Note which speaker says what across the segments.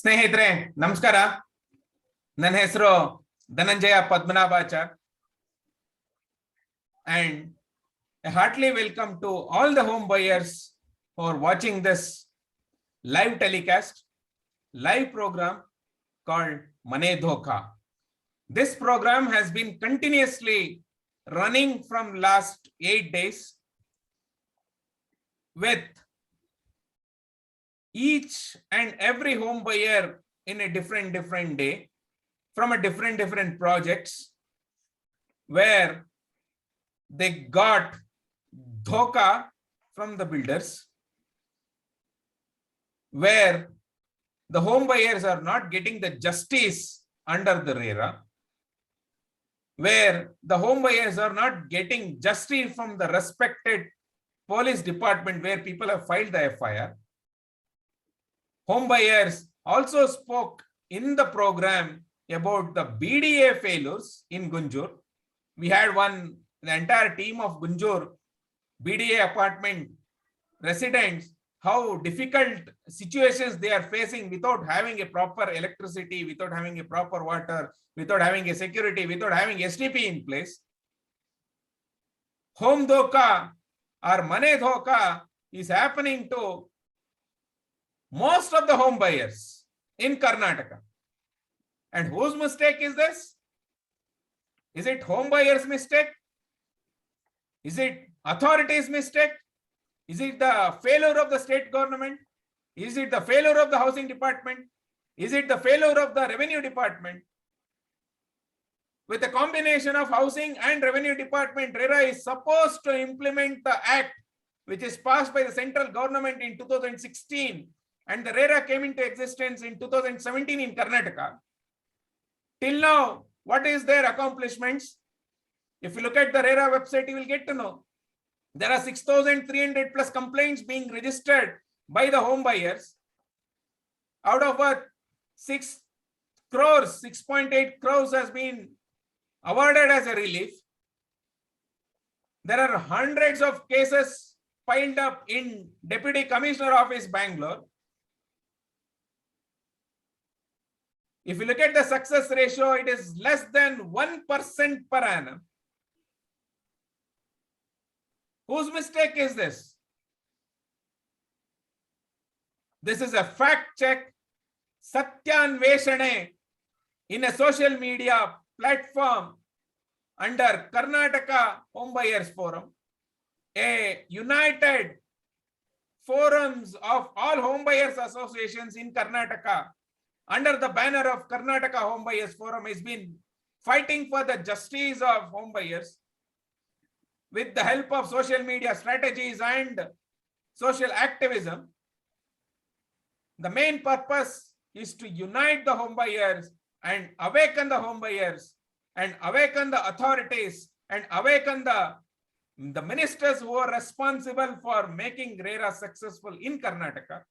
Speaker 1: ಸ್ನೇಹಿತರೆ ನಮಸ್ಕಾರ. ನನ್ನ ಹೆಸರು Dhananjaya Padmanabhachar and a heartily welcome to all the home buyers who are watching this live telecast, live program called Mantri Dhoka. This program has been continuously running from last 8 days with each and every home buyer in a different day from a different projects where they got dhoka from the builders, where the home buyers are not getting the justice under the RERA, where the home buyers are not getting justice from the respected police department where people have filed the FIR. Home buyers also spoke in the program about the BDA failures in Gunjur. We had the entire team of Gunjur BDA apartment residents, how difficult situations they are facing without having a proper electricity, without having a proper water, without having a security, without having STP in place. Home Dhoka or Mantri Dhoka is happening to most of the home buyers in Karnataka. And whose mistake is this? Is it home buyers' mistake? Is it authorities' mistake? Is it the failure of the state government? Is it the failure of the housing department? Is it the failure of the revenue department? With a combination of housing and revenue department, RERA is supposed to implement the act which is passed by the central government in 2016, and the RERA came into existence in 2017 in Karnataka. Till now, what is their accomplishments? If you look at the RERA website, you will get to know. There are 6,300 plus complaints being registered by the home buyers. Out of what 6.8 crores has been awarded as a relief. There are hundreds of cases piled up in Deputy Commissioner Office, Bangalore. If you look at the success ratio, it is less than 1% per annum. Whose mistake is this? This is a fact check, Satyanveshane, in a social media platform under Karnataka Home Buyers Forum, a united forums of all home buyers associations in Karnataka under the banner of Karnataka Home Buyers Forum has been fighting for the justice of home buyers with the help of social media strategies and social activism. The main purpose is to unite the home buyers and awaken the home buyers and awaken the authorities and awaken the ministers who are responsible for making RERA successful in Karnataka,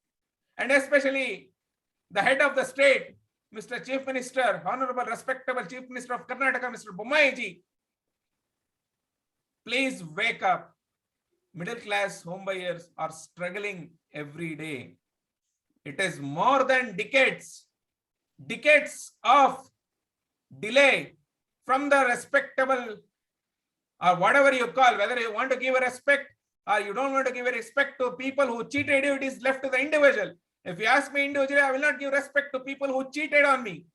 Speaker 1: and especially the head of the state, Mr. Chief Minister, Honorable Respectable Chief Minister of Karnataka, Mr. Bomaiji. Please wake up. Middle class home buyers are struggling every day. It is more than decades of delay from the respectable or whatever you call, whether you want to give a respect or you don't want to give a respect to people who cheated you, it is left to the individual. If you ask me individually, I will not give respect to people who cheated on me.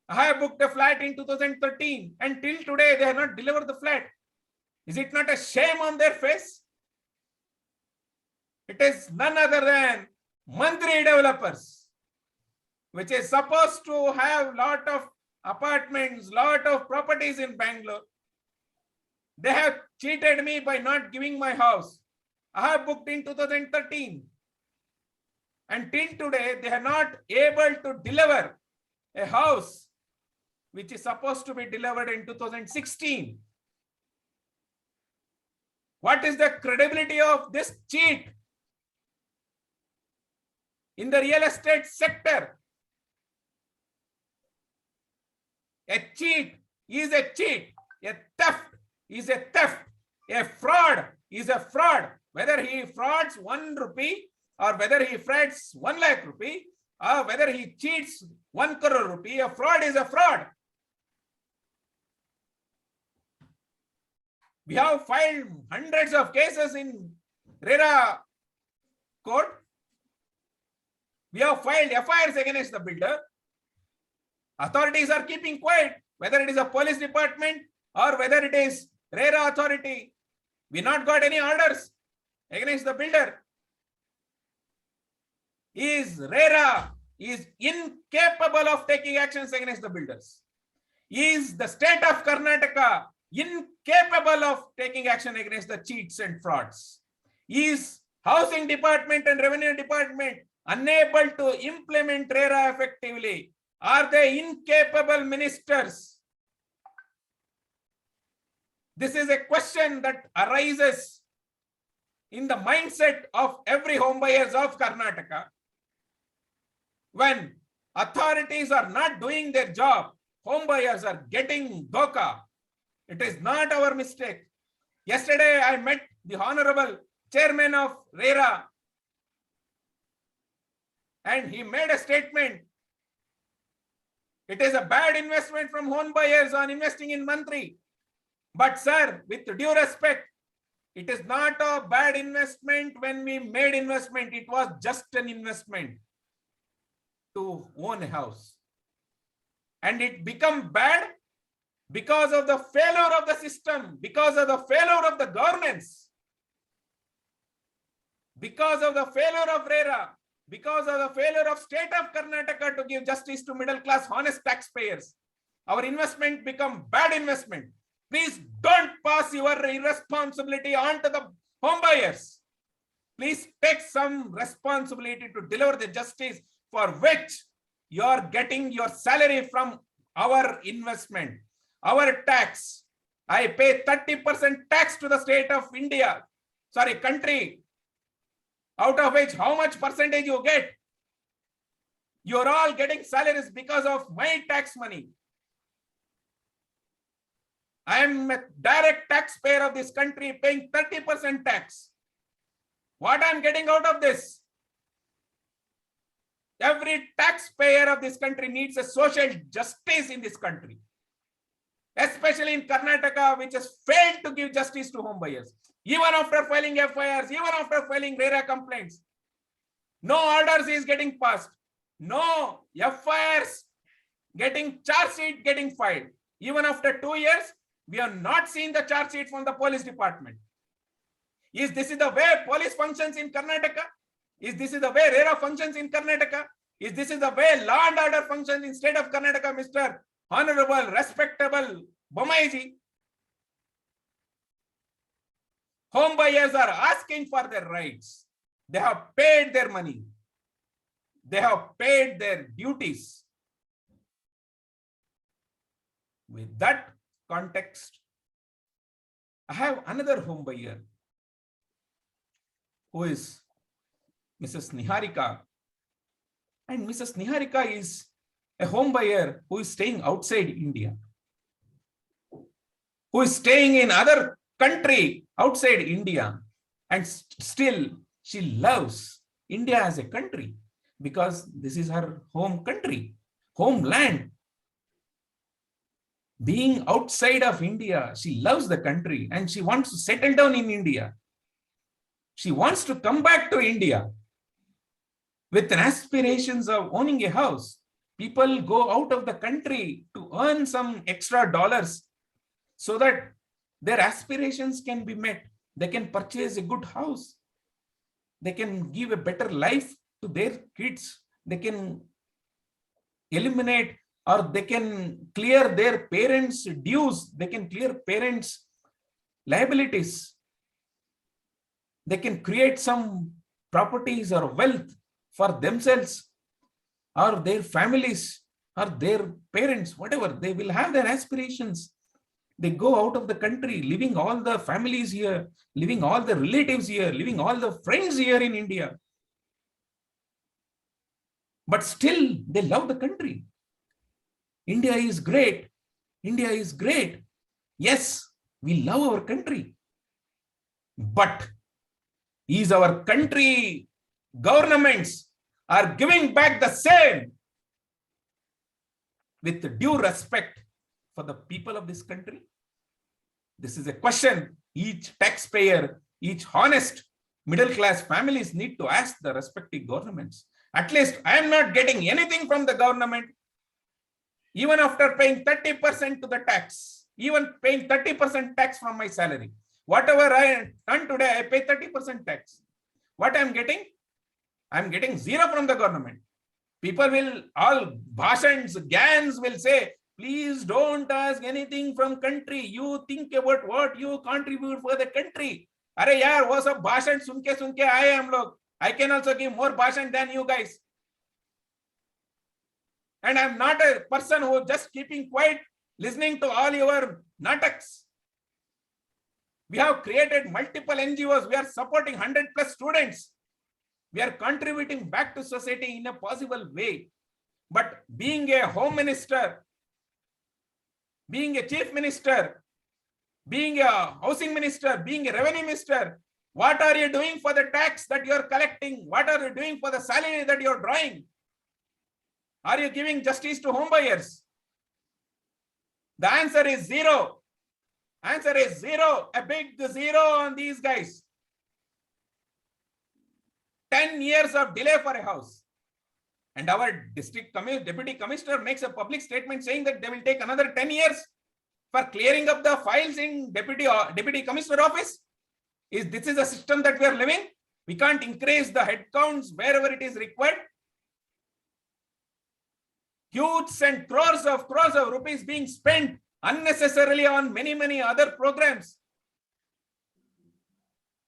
Speaker 1: I have booked a flat in 2013 and till today they have not delivered the flat. Is it not a shame on their face? It is none other than Mantri Developers, which is supposed to have lot of apartments, lot of properties in Bangalore. They have cheated me by not giving my house. I have booked in 2013 and till today they are not able to deliver a house which is supposed to be delivered in 2016. What is the credibility of this cheat in the real estate sector? A cheat is a cheat. A theft is a theft. A fraud is a fraud. Whether he frauds 1 rupee or whether he frauds 1 lakh rupee, or whether he cheats 1 crore rupee, a fraud is a fraud. We have filed hundreds of cases in RERA court. We have filed FIRs against the builder. Authorities are keeping quiet, whether it is a police department or whether it is RERA authority. We not got any orders against the builder. RERA is incapable of taking actions against the builders. Is the state of Karnataka incapable of taking action against the cheats and frauds? Is housing department and revenue department unable to implement RERA effectively? Are they incapable ministers? This is a question that arises in the mindset of every home buyers of Karnataka. When authorities are not doing their job, home buyers are getting dhoka. It is not our mistake. Yesterday, I met the Honorable Chairman of RERA, and he made a statement. It is a bad investment from home buyers on investing in Mantri. But sir, with due respect, it is not a bad investment when we made investment. It was just an investment to own a house. And it became bad because of the failure of the system, because of the failure of the governance, because of the failure of RERA, because of the failure of state of Karnataka to give justice to middle class honest taxpayers. Our investment become bad investment. Please don't pass your irresponsibility on to the home buyers. Please take some responsibility to deliver the justice for which you are getting your salary from our investment, our tax. I pay 30% tax to the state of India, country, out of which how much percentage you get? You're all getting salaries because of my tax money. I am a direct taxpayer of this country paying 30% tax. What I'm getting out of this? Every taxpayer of this country needs a social justice in this country, especially in Karnataka, which has failed to give justice to home buyers. Even after filing FIRs, even after filing RERA complaints, no orders is getting passed. No FIRs getting charge sheet getting filed. Even after 2 years, we have not seen the charge sheet from the police department. Is this the way police functions in Karnataka? Is this the way RERA functions in Karnataka? Is this the way law and order functions in state of Karnataka, Mr. Honorable, respectable Bomaiji? Home buyers are asking for their rights. They have paid their money. They have paid their duties. With that context, I have another home buyer who is Mrs. Niharika. And Mrs. Niharika is a home buyer who is staying outside India, who is staying in other country outside India, and still she loves India as a country because this is her home country, homeland. Being outside of India, she loves the country and she wants to settle down in India. She wants to come back to India with an aspirations of owning a house. People go out of the country to earn some extra dollars so that their aspirations can be met. They can purchase a good house. They can give a better life to their kids. They can eliminate or they can clear their parents' dues. They can clear parents' liabilities. They can create some properties or wealth for themselves or their families or their parents, whatever. They will have their aspirations. They go out of the country, leaving all the families here, leaving all the relatives here, leaving all the friends here in India. But still, they love the country. India is great. India is great. Yes, we love our country. But is our country governments are giving back the same with due respect for the people of this country? This is a question each taxpayer, each honest middle class families need to ask the respective governments. At least I am not getting anything from the government, even after paying 30% to the tax, even paying 30% tax from my salary. Whatever I earn today, I pay 30% tax. What I'm getting? I'm getting zero from the government. People will, all bhashans, GANs will say, please don't ask anything from country. You think about what you contribute for the country. Arey yaar, wo sab bhashan sunke aaye hum log. I can also give more bhashan than you guys. And I'm not a person who just keeping quiet, listening to all your nataks. We have created multiple NGOs. We are supporting 100+ students. We are contributing back to society in a possible way. But being a home minister, being a chief minister, being a housing minister, being a revenue minister, what are you doing for the tax that you are collecting? What are you doing for the salary that you are drawing? Are you giving justice to home buyers? The answer is zero. Answer is zero, a big zero on these guys. 10 years of delay for a house. And our deputy commissioner makes a public statement saying that they will take another 10 years for clearing up the files in deputy commissioner office. This is a system that we are living? We can't increase the headcounts wherever it is required. Huge and crores of rupees being spent unnecessarily on many other programs.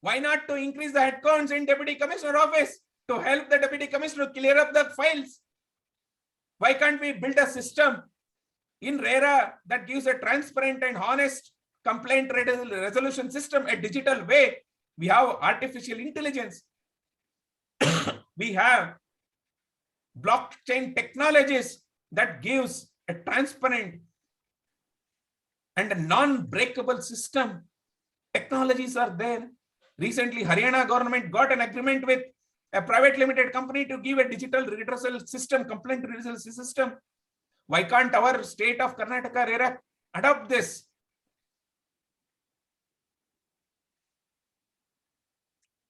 Speaker 1: Why not to increase the headcounts in deputy commissioner office to help the deputy commissioner clear up the files? Why can't we build a system in RERA that gives a transparent and honest complaint resolution system, a digital way? We have artificial intelligence. We have blockchain technologies that gives a transparent and a non-breakable system. Technologies are there. Recently, Haryana government got an agreement with a private limited company to give a digital redressal system, complaint redressal system. Why can't our state of Karnataka RERA adopt this?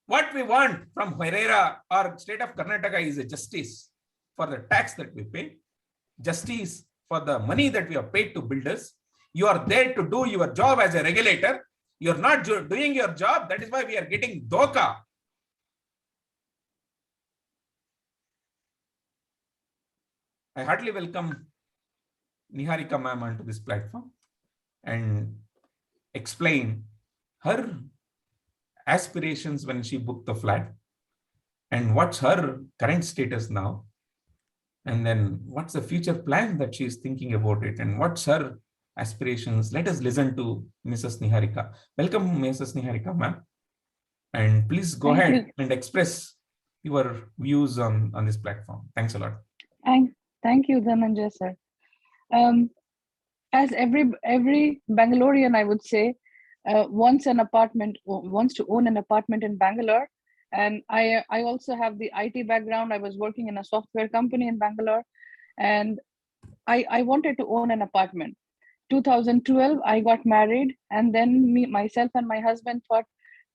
Speaker 1: What we want from RERA or state of Karnataka is a justice for the tax that we pay, justice for the money that we have paid to builders. You are there to do your job as a regulator. You're not doing your job. That is why we are getting dhoka. I heartily welcome Niharika ma'am onto this platform and explain her aspirations when she booked the flat and what's her current status now. And then what's the future plan that she's thinking about it and what's her aspirations. Let us listen to Mrs. Niharika. Welcome, Mrs. Niharika, ma'am. And please go ahead and express your views on this platform. Thanks a lot.
Speaker 2: Thank you, Dhananjay sir. As every Bangalorean, I would say, wants to own an apartment in Bangalore. And I also have the IT background. I was working in a software company in Bangalore, and I wanted to own an apartment. 2012, I got married, and then myself and my husband thought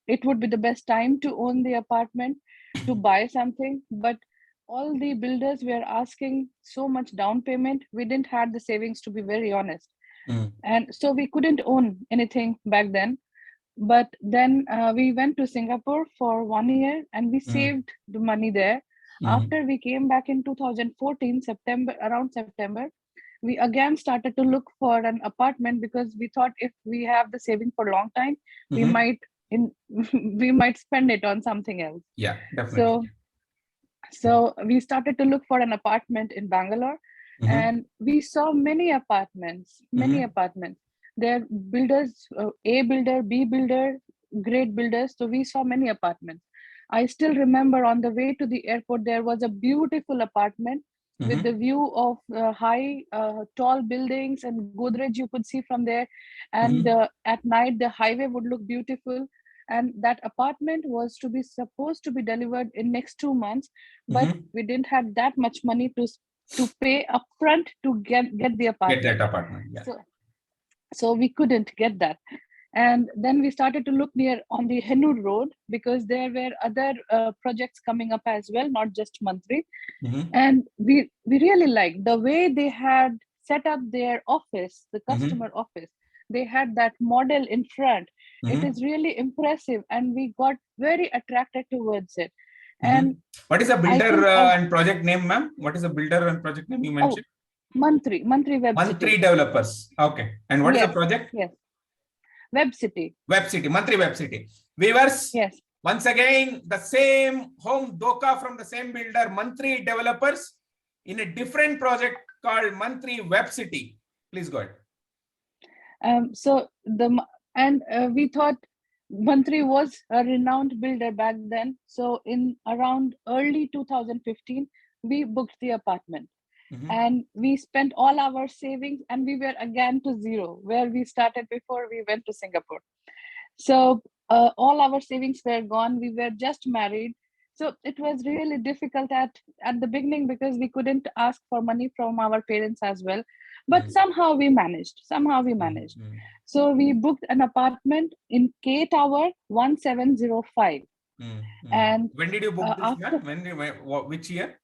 Speaker 2: it would be the best time to own the apartment, to buy something. But all the builders were asking so much down payment. We didn't have the savings, to be very honest. And so we couldn't own anything back then. But then we went to Singapore for 1 year and we saved the money there. After we came back in 2014, around September, we again started to look for an apartment because we thought if we have the saving for a long time, we might spend it on something else.
Speaker 1: Yeah, definitely.
Speaker 2: So we started to look for an apartment in Bangalore, and we saw many apartments. There are builders, A builder, B builder, great builders. So we saw many apartments. I still remember on the way to the airport, there was a beautiful apartment with the view of high, tall buildings and Godrej you could see from there. And at night, the highway would look beautiful. and that apartment was supposed to be delivered in next 2 months, but we didn't have that much money to pay upfront to get the apartment.
Speaker 1: Get that apartment. Yeah.
Speaker 2: So we couldn't get that. And then we started to look near on the Hennur road, because there were other projects coming up as well, not just Mantri. And we really liked the way they had set up their office, the customer office. They had that model in front. It is really impressive, and we got very attracted towards it. And
Speaker 1: what is the builder and project name, ma'am? What is the builder and project name you mentioned?
Speaker 2: Mantri Webcity.
Speaker 1: Mantri Developers. Okay. And what is the project?
Speaker 2: Yes. Webcity.
Speaker 1: Mantri Webcity. Viewers,
Speaker 2: yes.
Speaker 1: Once again, the same Home Dhoka from the same builder, Mantri Developers, in a different project called Mantri Webcity. Please go ahead.
Speaker 2: We thought Mantri was a renowned builder back then. So in around early 2015, we booked the apartment. And we spent all our savings, and we were again to zero where we started before we went to Singapore. So all our savings were gone. We were just married. So it was really difficult at the beginning, because we couldn't ask for money from our parents as well. But somehow we managed. So we booked an apartment in K Tower 1705. And
Speaker 1: when did you book this? Which year?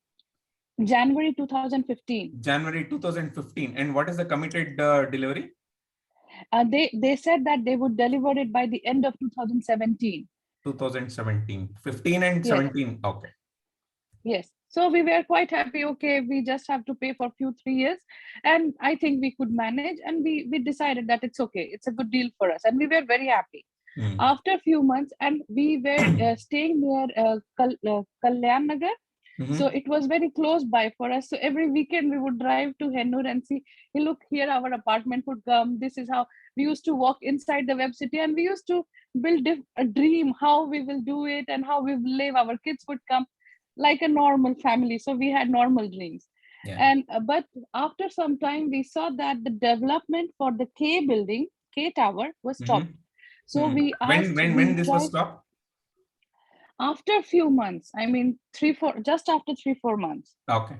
Speaker 2: January 2015.
Speaker 1: January 2015. And what is the committed delivery?
Speaker 2: They said that they would deliver it by the end of 2017.
Speaker 1: 2017. 15 and 17. Okay.
Speaker 2: Yes. So we were quite happy. Okay, we just have to pay for 3 years. And I think we could manage. And we decided that it's okay. It's a good deal for us. And we were very happy. After a few months, and we were staying near Kalyan Nagar. So it was very close by for us. So every weekend we would drive to Hennur and see, hey, look, here our apartment would come. This is how we used to walk inside the Webcity, and we used to build a dream how we will do it and how we will live. Our kids would come like a normal family. So we had normal dreams. And but after some time, we saw that the development for the K Tower was stopped. So we asked
Speaker 1: when this was stopped?
Speaker 2: After a few months, I mean, just after 3-4 months.
Speaker 1: Okay.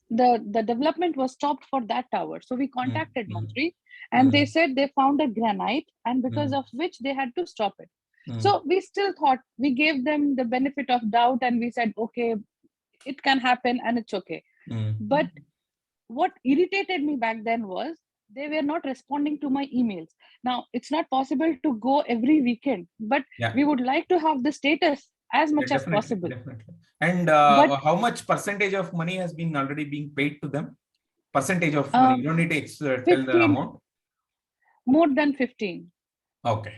Speaker 2: The development was stopped for that tower. So we contacted Mantri, and they said they found a granite, and because of which they had to stop it. So we still thought, we gave them the benefit of doubt, and we said, okay, it can happen and it's okay. But what irritated me back then was they were not responding to my emails. Now, it's not possible to go every weekend, but we would like to have the status as much as possible.
Speaker 1: Definitely. And how much percentage of money has been already being paid to them? Percentage of money. You don't need to tell the amount.
Speaker 2: More than 15.
Speaker 1: Okay.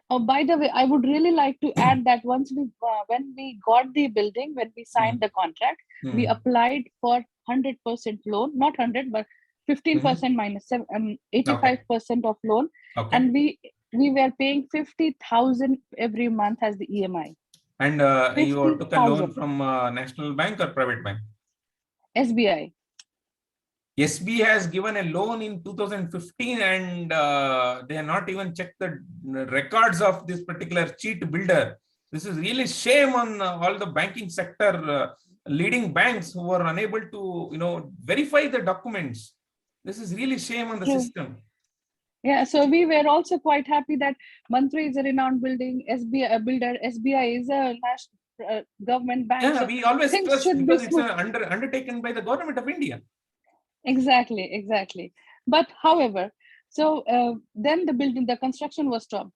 Speaker 2: Oh, by the way, I would really like to add that when we got the building, when we signed the contract, we applied for 100% loan, not 100, but 15% minus 85% of loan. And we were paying 50,000 every month as the EMI.
Speaker 1: And you took a loan from National Bank or private bank?
Speaker 2: SBI.
Speaker 1: SB has given a loan in 2015, and they have not even checked the records of this particular cheat builder. This is really shame on all the banking sector, leading banks who are unable to, verify the documents. This is really shame on the system.
Speaker 2: Yeah, so we were also quite happy that Mantri is a renowned builder. SBI is a national government bank.
Speaker 1: Yeah, so we always trust because it's undertaken by the government of India.
Speaker 2: Exactly. But however, so then the construction was stopped.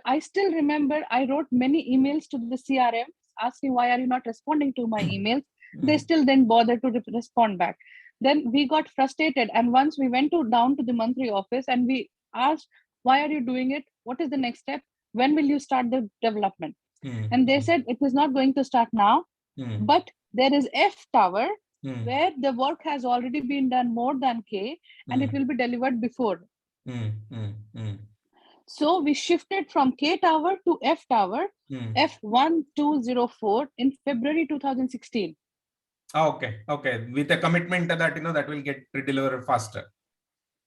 Speaker 2: I still remember I wrote many emails to the CRM asking, why are you not responding to my emails? They still didn't bother to respond back. Then we got frustrated, and once we went down to the Mantri office and we asked, why are you doing it? What is the next step? When will you start the development? And they said it is not going to start now, but there is F Tower where the work has already been done more than K, and it will be delivered before. So we shifted from K Tower to F Tower, F1204 in February 2016.
Speaker 1: Okay. With a commitment that that will get delivered faster.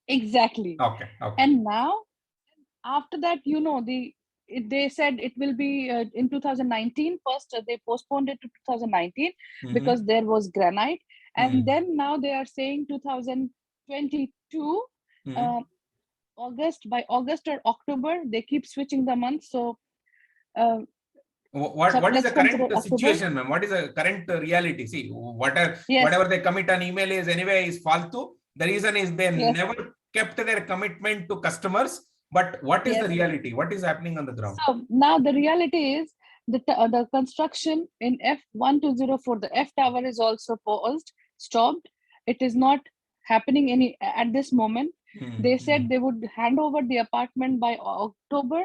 Speaker 2: Exactly.
Speaker 1: Okay.
Speaker 2: And now, after that, the they said it will be in 2019. First, they postponed it to 2019 because there was granite. And then now they are saying 2022, August, by August or October, they keep switching the months. So
Speaker 1: what is
Speaker 2: let's
Speaker 1: the current
Speaker 2: consider October.
Speaker 1: situation, ma'am? What is the current reality? See,
Speaker 2: Yes.
Speaker 1: whatever they commit on email is anyway is faltu. The reason is they
Speaker 2: Yes.
Speaker 1: never kept their commitment to customers. But what is
Speaker 2: Yes.
Speaker 1: the reality? What is happening on the ground?
Speaker 2: So now the reality is the construction in F1204, the F tower, is also paused, stopped. It is not happening any at this moment. They said they would hand over the apartment by October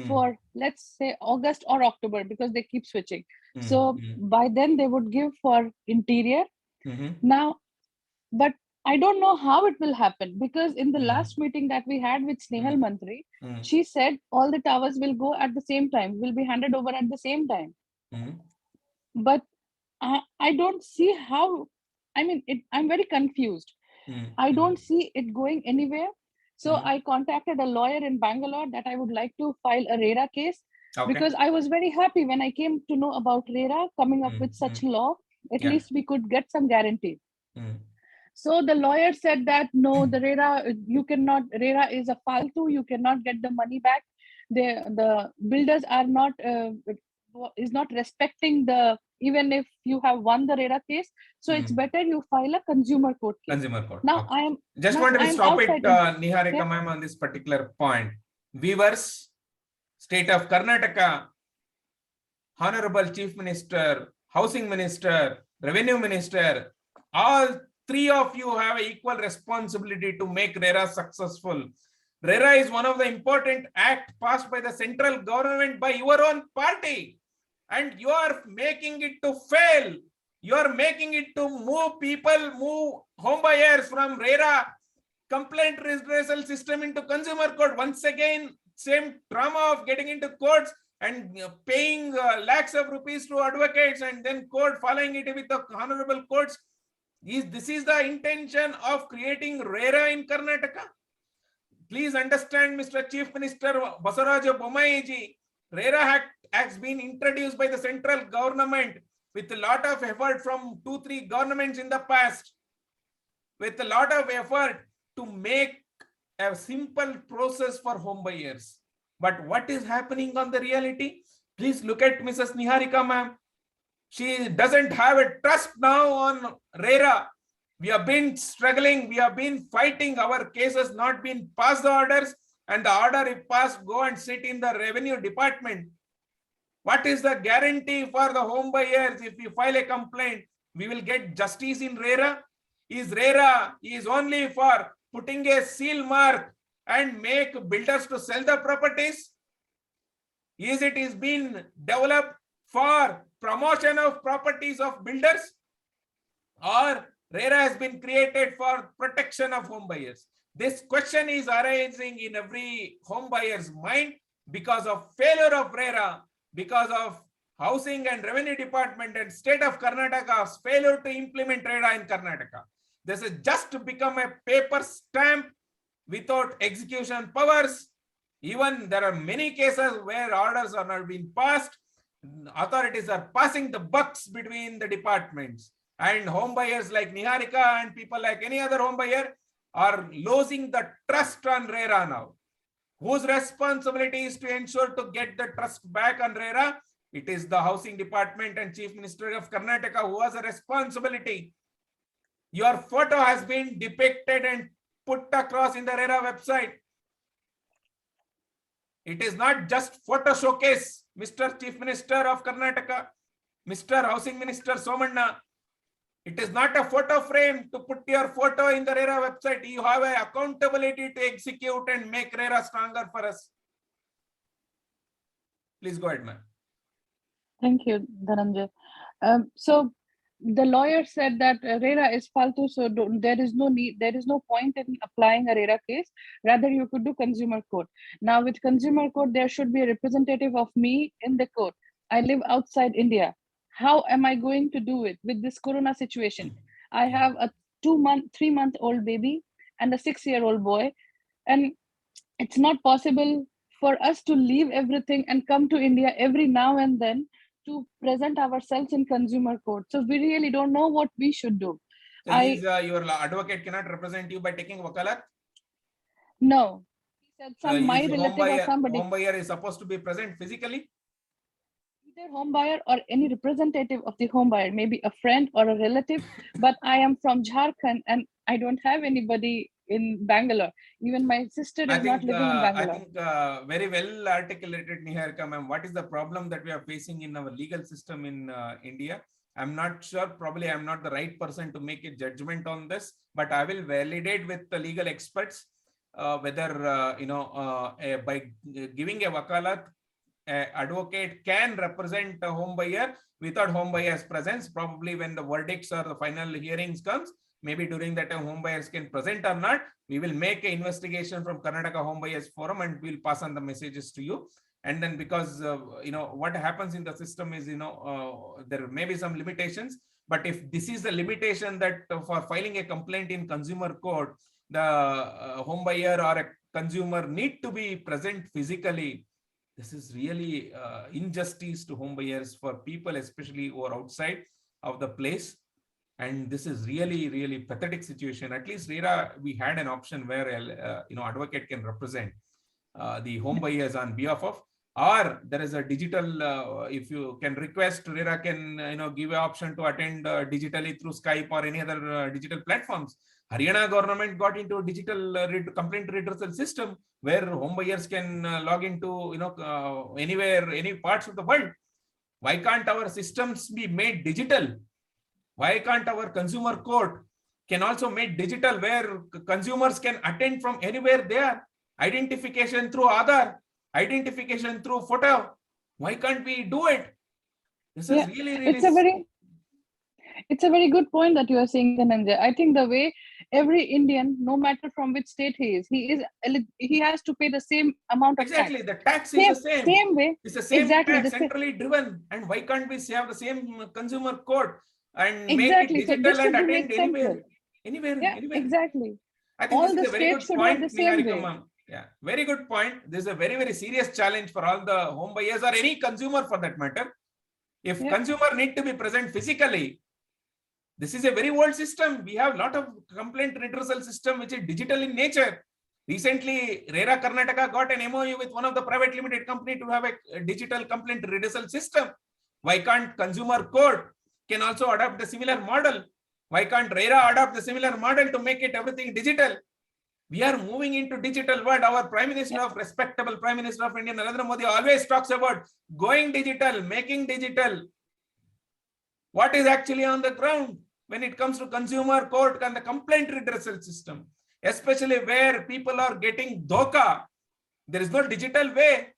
Speaker 2: for, let's say, August or October, because they keep switching. So by then they would give for interior. Now, but I don't know how it will happen, because in the last meeting that we had with Snehal Mantri, she said all the towers will go at the same time, will be handed over at the same time. But I don't see how. I mean, I'm very confused. I don't see it going anywhere. So I contacted a lawyer in Bangalore that I would like to file a RERA case, because I was very happy when I came to know about RERA coming up with such law. At least we could get some guarantee. So the lawyer said that no, the RERA, you cannot, RERA is a faltu, you cannot get the money back. The builders are not, is not respecting the, even if you have won the RERA case. So it's better you file a consumer court case.
Speaker 1: Consumer court.
Speaker 2: Now I am
Speaker 1: just wanted to stop it, Niharika ma'am, on this particular point. Viewers, state of Karnataka, Honorable Chief Minister, Housing Minister, Revenue Minister, all three of you have equal responsibility to make RERA successful. RERA is one of the important acts passed by the central government by your own party, and you are making it to fail. You are making it to move people, move home buyers from RERA complaint redressal system into consumer court. Once again, same drama of getting into courts and paying lakhs of rupees to advocates, and then court following it with the honorable courts. This is the intention of creating RERA in Karnataka? Please understand, Mr. Chief Minister Basaraja Bomaiji, RERA Act has been introduced by the central government with a lot of effort from 2-3 governments in the past, with a lot of effort to make a simple process for home buyers. But what is happening on the reality? Please look at Mrs. Niharika ma'am. She doesn't have a trust now on RERA. We have been struggling, we have been fighting, our cases not been passed the orders, and the order if passed, go and sit in the revenue department. What is the guarantee for the home buyers? If we file a complaint, we will get justice in RERA? Is RERA is only for putting a seal mark and make builders to sell the properties? Is it is being developed for promotion of properties of builders? Or RERA has been created for protection of home buyers? This question is arising in every home buyer's mind because of failure of RERA, because of Housing and Revenue Department and State of Karnataka's failure to implement RERA in Karnataka. This has just become a paper stamp without execution powers. Even there are many cases where orders are not being passed. Authorities are passing the bucks between the departments, and home buyers like Niharika and people like any other home buyer are losing the trust on RERA now. Whose responsibility is to ensure to get the trust back on RERA? It is the Housing Department and Chief Minister of Karnataka who has a responsibility. Your photo has been depicted and put across in the RERA website. It is not just photo showcase, Mr. Chief Minister of Karnataka, Mr. Housing Minister Somanna. It is not a photo frame to put your photo in the RERA website. You have an accountability to execute and make RERA stronger for us. Please go ahead, ma'am.
Speaker 2: Thank you, Dhananjay. So the lawyer said that RERA is faltu, so there is no need, there is no point in applying a RERA case. Rather, you could do consumer court. Now, with consumer court, there should be a representative of me in the court. I live outside India. How am I going to do it with this corona situation? I have a 3-month-old baby and a 6-year-old boy, and it's not possible for us to leave everything and come to India every now and then to present ourselves in consumer court. So we really don't know what we should do.
Speaker 1: So your advocate cannot represent you by taking wakalat?
Speaker 2: No. He said my
Speaker 1: Is
Speaker 2: relative or somebody.
Speaker 1: home buyer is supposed to be present physically?
Speaker 2: Either home buyer or any representative of the home buyer, maybe a friend or a relative. But I am from Jharkhand and I don't have anybody in Bangalore. Even my sister is not living in Bangalore.
Speaker 1: I think very well articulated, Niharika ma'am. What is the problem that we are facing in our legal system in India? I'm not sure. Probably I'm not the right person to make a judgment on this, but I will validate with the legal experts whether by giving a wakalat, advocate can represent a home buyer without home buyer's presence. Probably when the verdicts or the final hearings comes, maybe during that time home buyers can present or not. We will make an investigation from Karnataka Home Buyers Forum and we'll pass on the messages to you. And then because what happens in the system is there may be some limitations, but if this is the limitation that for filing a complaint in consumer court, the home buyer or a consumer need to be present physically, this is really injustice to home buyers, for people especially who are outside of the place. And this is really, really pathetic situation. At least RERA, we had an option where advocate can represent the home buyers on behalf of, or there is a digital, if you can request, RERA can give an option to attend digitally through Skype or any other digital platforms. Haryana government got into a digital complaint redressal system where home buyers can log into anywhere, any parts of the world. Why can't our systems be made digital? Why can't our consumer court can also make digital, where consumers can attend from anywhere they are? Identification through Aadhaar, identification through photo. Why can't we do it? This is really,
Speaker 2: it's a very good point that you are saying, Dhananjay. I think the way every Indian, no matter from which state he has to pay the same amount of
Speaker 1: tax. The tax
Speaker 2: is
Speaker 1: the same.
Speaker 2: Same way.
Speaker 1: It's the same tax, centrally driven. And why can't we have the same consumer court and make it digital and attend anywhere? Anywhere.
Speaker 2: Exactly.
Speaker 1: I think this is a very good point, Niharika ma'am. Yeah, very good point. This is a very, very serious challenge for all the home buyers or any consumer for that matter. If consumer need to be present physically, this is a very old system. We have a lot of complaint redressal system which is digital in nature. Recently, RERA Karnataka got an MOU with one of the private limited company to have a digital complaint redressal system. Why can't consumer court can also adopt the similar model? Why can't RERA adopt the similar model to make it everything digital? We are moving into digital world. Our Prime Minister of respectable Prime Minister of India, Narendra Modi, always talks about going digital, making digital. What is actually on the ground when it comes to consumer court and the complaint redressal system, especially where people are getting dhoka? There is no digital way.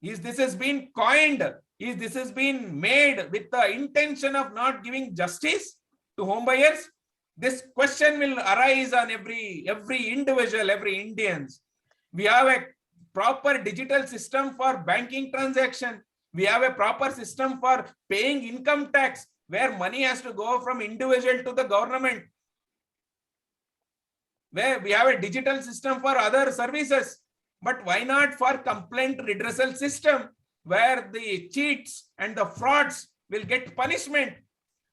Speaker 1: Is this has been coined? Is this has been made with the intention of not giving justice to home buyers? This question will arise on every individual, every Indians. We have a proper digital system for banking transaction. We have a proper system for paying income tax, where money has to go from individual to the government. Where we have a digital system for other services. But why not for complaint redressal system, where the cheats and the frauds will get punishment?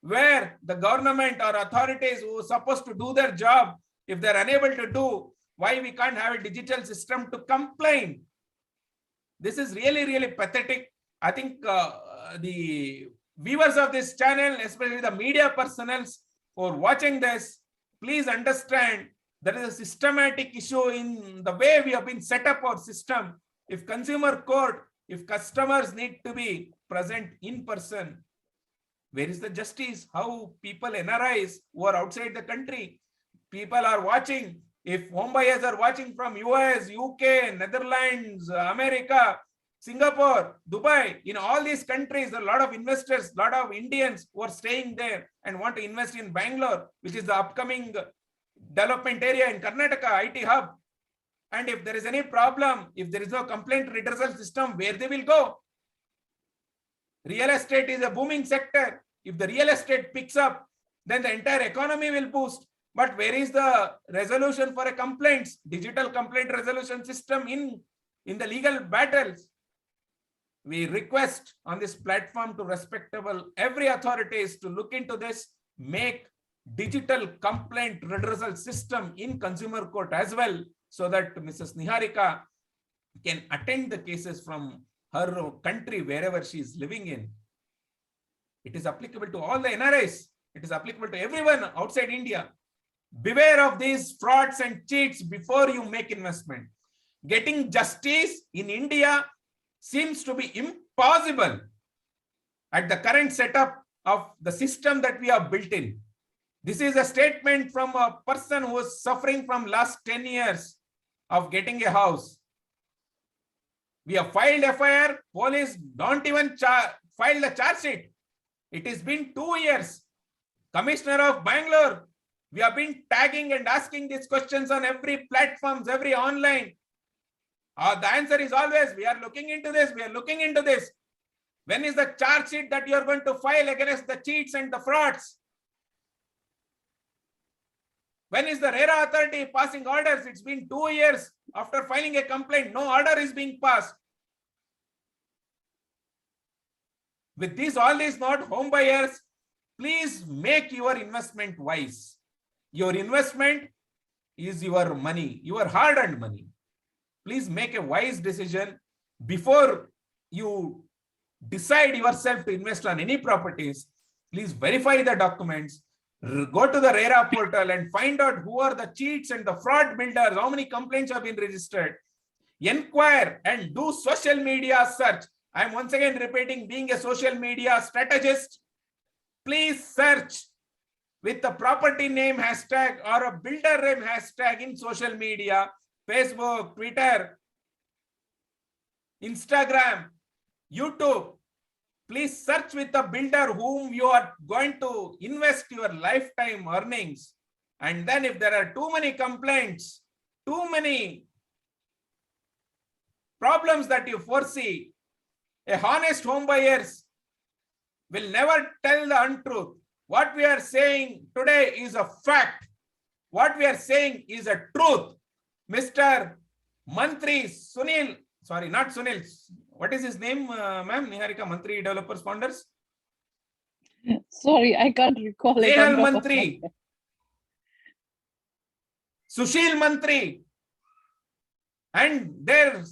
Speaker 1: Where the government or authorities who are supposed to do their job, if they're unable to do, why we can't have a digital system to complain? This is really, really pathetic. I think the viewers of this channel, especially the media personnel who are watching this, please understand there is a systematic issue in the way we have been set up our system. If consumer court, if customers need to be present in person, where is the justice? How people NRIs who are outside the country, people are watching. If home buyers are watching from US, UK, Netherlands, America, Singapore, Dubai, in all these countries, a lot of investors, a lot of Indians who are staying there and want to invest in Bangalore, which is the upcoming development area in Karnataka, IT hub. And if there is any problem, if there is no complaint redressal system, where they will go? Real estate is a booming sector. If the real estate picks up, then the entire economy will boost. But where is the resolution for a complaints? Digital complaint resolution system in in the legal battles. We request on this platform to respectable every authorities to look into this, make digital complaint redressal system in consumer court as well, so that Mrs. Niharika can attend the cases from her country wherever she is living in. It is applicable to all the NRIs. It is applicable to everyone outside India. Beware of these frauds and cheats before you make investment. Getting justice in India seems to be impossible at the current setup of the system that we have built in. This is a statement from a person who is suffering from last 10 years of getting a house. We have filed FIR, police don't even file the charge sheet. It has been 2 years. Commissioner of Bangalore, we have been tagging and asking these questions on every platforms, every online. The answer is always, we are looking into this, we are looking into this. When is the charge sheet that you are going to file against the cheats and the frauds? When is the RERA authority passing orders? It's been 2 years after filing a complaint, no order is being passed. With this, all these not home buyers, please make your investment wise. Your investment is your money, your hard-earned money. Please make a wise decision before you decide yourself to invest on any properties. Please verify the documents, go to the RERA portal and find out who are the cheats and the fraud builders, how many complaints have been registered. Inquire and do social media search. I am once again repeating, being a social media strategist, please search with the property name hashtag or a builder name hashtag in social media, Facebook, Twitter, Instagram, YouTube. Please search with the builder whom you are going to invest your lifetime earnings. And then if there are too many complaints, too many problems that you foresee, a honest home buyers will never tell the untruth. What we are saying today is a fact. What we are saying is a truth. Mr. Mantri Sunil, sorry, not Sunil. What is his name, ma'am? Niharika, Mantri Developers Founders?
Speaker 2: Sorry, I can't recall it.
Speaker 1: Nehal Mantri, Sushil Mantri, and their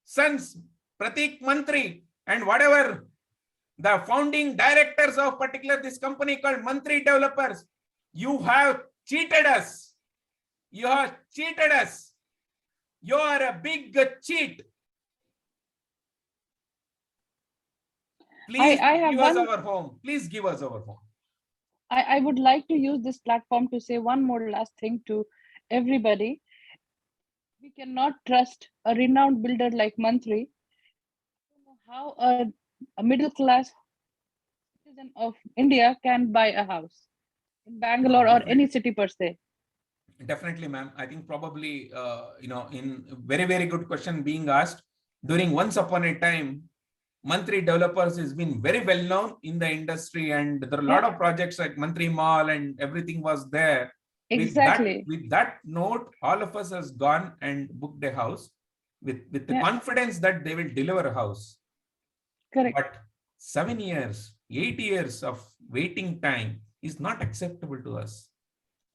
Speaker 1: sons, Pratik Mantri, and whatever the founding directors of particular this company called Mantri Developers. You have cheated us. You have cheated us. You are a big cheat. Please give us our home. Please give us our home.
Speaker 2: I would like to use this platform to say one more last thing to everybody. We cannot trust a renowned builder like Mantri. I don't know how a middle class citizen of India can buy a house in Bangalore or any city per se.
Speaker 1: Definitely, ma'am. I think probably, in very, very good question being asked. During once upon a time, Mantri Developers has been very well known in the industry, and there are a lot of projects like Mantri Mall and everything was there.
Speaker 2: Exactly.
Speaker 1: With that note, all of us has gone and booked a house with the confidence that they will deliver a house.
Speaker 2: Correct.
Speaker 1: But 7 years, 8 years of waiting time is not acceptable to us.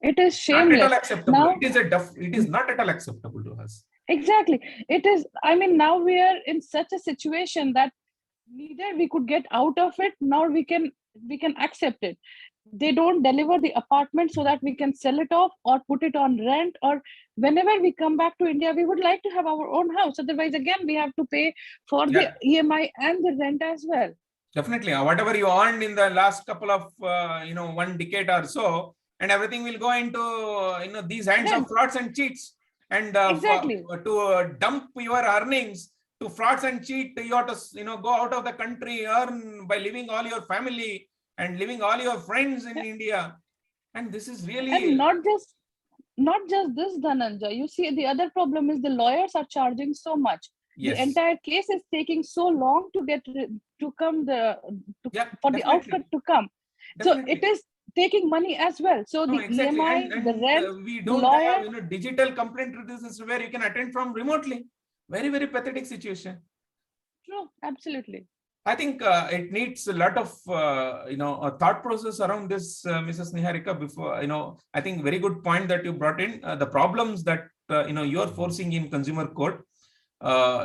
Speaker 2: It is shameless.
Speaker 1: Not at all acceptable. Now, it is not at all acceptable to us.
Speaker 2: Exactly. It is. I mean, now we are in such a situation that neither we could get out of it, nor we can accept it. They don't deliver the apartment so that we can sell it off or put it on rent, or whenever we come back to India, we would like to have our own house. Otherwise, again, we have to pay for the EMI and the rent as well.
Speaker 1: Definitely. Whatever you earned in the last couple of, 1 decade or so, and everything will go into, these hands of frauds and cheats. And
Speaker 2: exactly.
Speaker 1: to dump your earnings to frauds and cheat, you have to, go out of the country, earn by leaving all your family and leaving all your friends in India. And this is really...
Speaker 2: And not just this, Dhananjay. You see, the other problem is the lawyers are charging so much. Yes. The entire case is taking so long to get for the outcome to come. Definitely. So it is taking money as well. So the EMI, the rent,
Speaker 1: we don't have, digital complaint redressal system where you can attend from remotely. Very, very pathetic situation.
Speaker 2: True, absolutely.
Speaker 1: I think it needs a lot of a thought process around this, Mrs. Niharika. Before I think very good point that you brought in the problems that you are forcing in consumer court.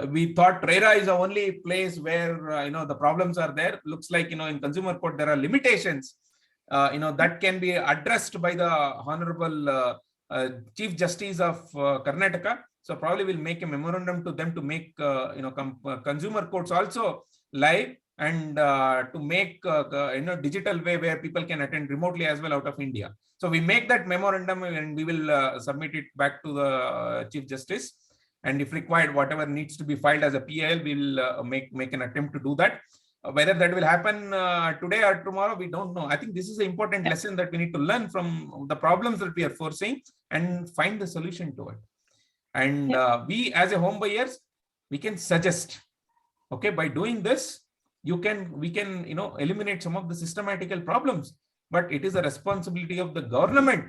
Speaker 1: We thought RERA is the only place where the problems are there. Looks like in consumer court there are limitations that can be addressed by the Honorable Chief Justice of Karnataka. So probably we'll make a memorandum to them to make consumer courts also live, and to make digital way where people can attend remotely as well out of India. So we make that memorandum and we will submit it back to the Chief Justice. And if required, whatever needs to be filed as a PIL, we will make an attempt to do that. Whether that will happen today or tomorrow, we don't know. I think this is an important lesson that we need to learn from the problems that we are foreseeing and find the solution to it. And we as a home buyers, we can suggest, okay, by doing this, we can eliminate some of the systematical problems. But it is a responsibility of the government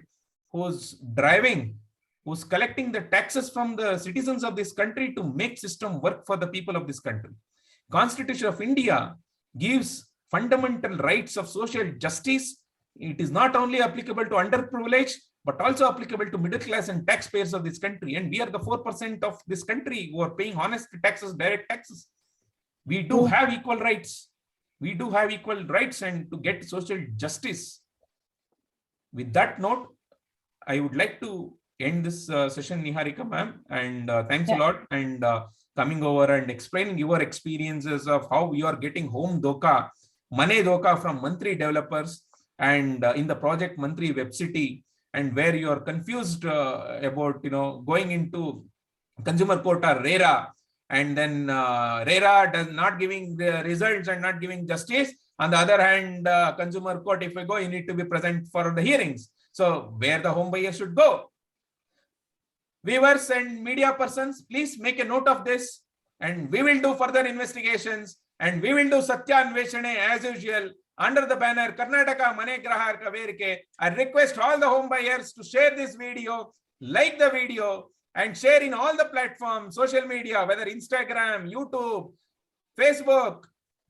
Speaker 1: who's driving, who's collecting the taxes from the citizens of this country to make system work for the people of this country. Constitution of India gives fundamental rights of social justice. It is not only applicable to underprivileged, but also applicable to middle class and taxpayers of this country. And we are the 4% of this country who are paying honest taxes, direct taxes. We do have equal rights. We do have equal rights and to get social justice. With that note, I would like to end this session, Niharika ma'am, and thanks a lot, and coming over and explaining your experiences of how you are getting Home Dhoka, Money Dhoka from Mantri Developers, and in the project Mantri Webcity, and where you are confused about going into consumer court or RERA, and then RERA does not giving the results and not giving justice. On the other hand, consumer court, if you go, you need to be present for the hearings. So where the home buyer should go? Viewers and media persons, please make a note of this, and we will do further investigations, and we will do Satya Anveshane as usual under the banner Karnataka Mane Graharka Verike. I request all the home buyers to share this video, like the video, and share in all the platforms, social media, whether Instagram, YouTube, Facebook,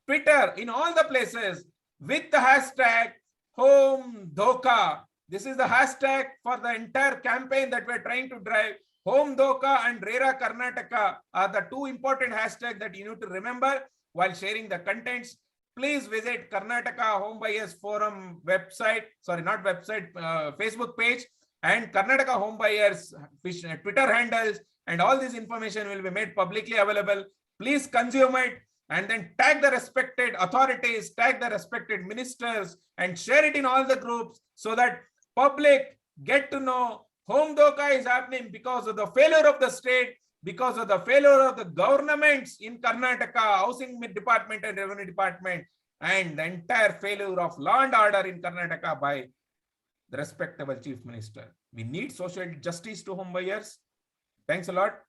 Speaker 1: Twitter, in all the places, with the hashtag Home Dhoka. This is the hashtag for the entire campaign that we're trying to drive. Home Dhoka and RERA Karnataka are the two important hashtags that you need to remember while sharing the contents. Please visit Karnataka Home Buyers Forum website, sorry, not website, Facebook page, and Karnataka Home Buyers Twitter handles, and all this information will be made publicly available. Please consume it and then tag the respected authorities, tag the respected ministers, and share it in all the groups so that public get to know Home Dhoka is happening because of the failure of the state, because of the failure of the governments in Karnataka, Housing Department and Revenue Department, and the entire failure of law and order in Karnataka by the respectable Chief Minister. We need social justice to home buyers. Thanks a lot.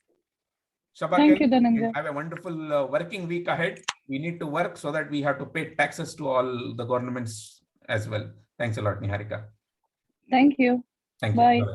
Speaker 2: Thank you, Dhananjay.
Speaker 1: Have a wonderful working week ahead. We need to work so that we have to pay taxes to all the governments as well. Thanks a lot, Niharika.
Speaker 2: Thank you.
Speaker 1: Thank you.
Speaker 2: Bye.
Speaker 1: Bye-bye.